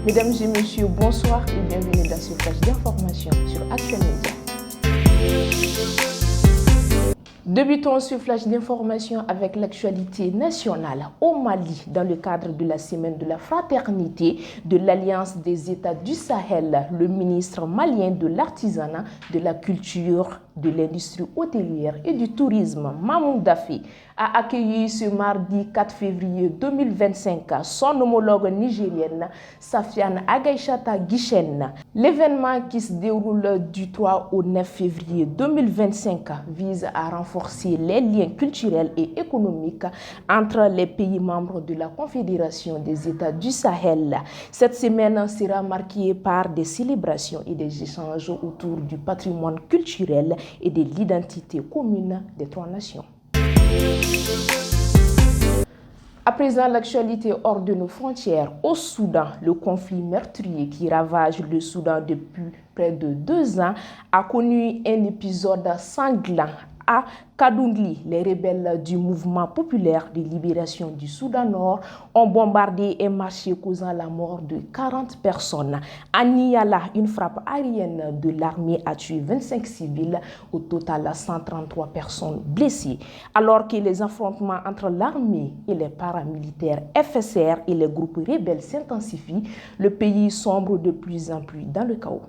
Mesdames et messieurs, bonsoir et bienvenue dans ce flash d'information sur Actuel Média. Débutons ce flash d'information avec l'actualité nationale. Au Mali, dans le cadre de la semaine de la fraternité de l'Alliance des États du Sahel, le ministre malien de l'Artisanat, de la Culture, de l'Industrie hôtelière et du Tourisme, Mamoun Daffé, a accueilli ce mardi 4 février 2025 son homologue nigérienne, Safiane Agaïchata Guichen. L'événement qui se déroule du 3 au 9 février 2025 vise à renforcer les liens culturels et économiques entre les pays membres de la Confédération des États du Sahel. Cette semaine sera marquée par des célébrations et des échanges autour du patrimoine culturel et de l'identité commune des trois nations. À présent, l'actualité hors de nos frontières. Au Soudan, le conflit meurtrier qui ravage le Soudan depuis près de 2 ans a connu un épisode sanglant. À Kadungli, les rebelles du mouvement populaire de libération du Soudan Nord ont bombardé un marché causant la mort de 40 personnes. À Niyala, une frappe aérienne de l'armée a tué 25 civils, au total 133 personnes blessées. Alors que les affrontements entre l'armée et les paramilitaires FSR et les groupes rebelles s'intensifient, le pays sombre de plus en plus dans le chaos.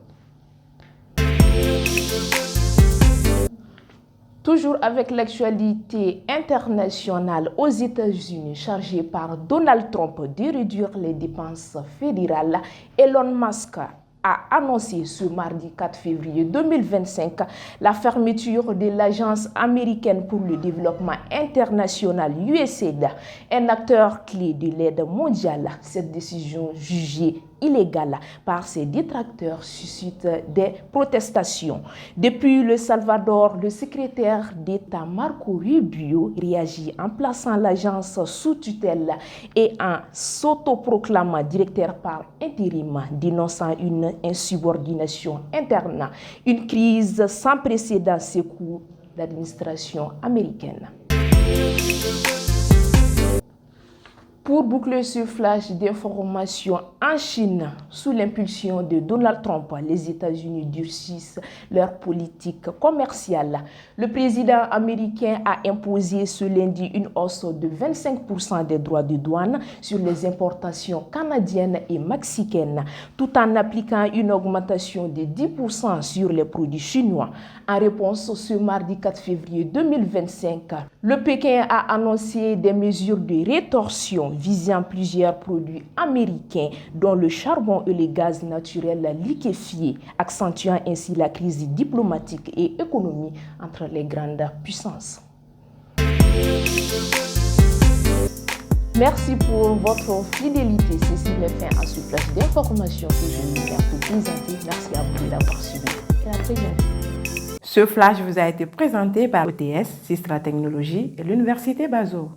Toujours avec l'actualité internationale, aux États-Unis, chargé par Donald Trump de réduire les dépenses fédérales, Elon Musk a annoncé ce mardi 4 février 2025 la fermeture de l'Agence américaine pour le développement international USAID, un acteur clé de l'aide mondiale. Cette décision jugée illégale par ses détracteurs suscite des protestations. Depuis le Salvador, le secrétaire d'État Marco Rubio réagit en plaçant l'agence sous tutelle et en s'autoproclamant directeur par intérim, dénonçant une insubordination interne. Une crise sans précédent secoue l'administration américaine. Pour boucler ce flash d'information, en Chine, sous l'impulsion de Donald Trump, les États-Unis durcissent leur politique commerciale. Le président américain a imposé ce lundi une hausse de 25% des droits de douane sur les importations canadiennes et mexicaines, tout en appliquant une augmentation de 10% sur les produits chinois. En réponse, ce mardi 4 février 2025, le Pékin a annoncé des mesures de rétorsion visant plusieurs produits américains, dont le charbon et le gaz naturel liquéfié, accentuant ainsi la crise diplomatique et économique entre les grandes puissances. Merci pour votre fidélité. Ceci met fin à ce flash d'information que je vous ai présenté. Merci à vous de l'avoir suivi et à très bientôt. Ce flash vous a été présenté par ETS, Sistra Technologies et l'Université Bazo.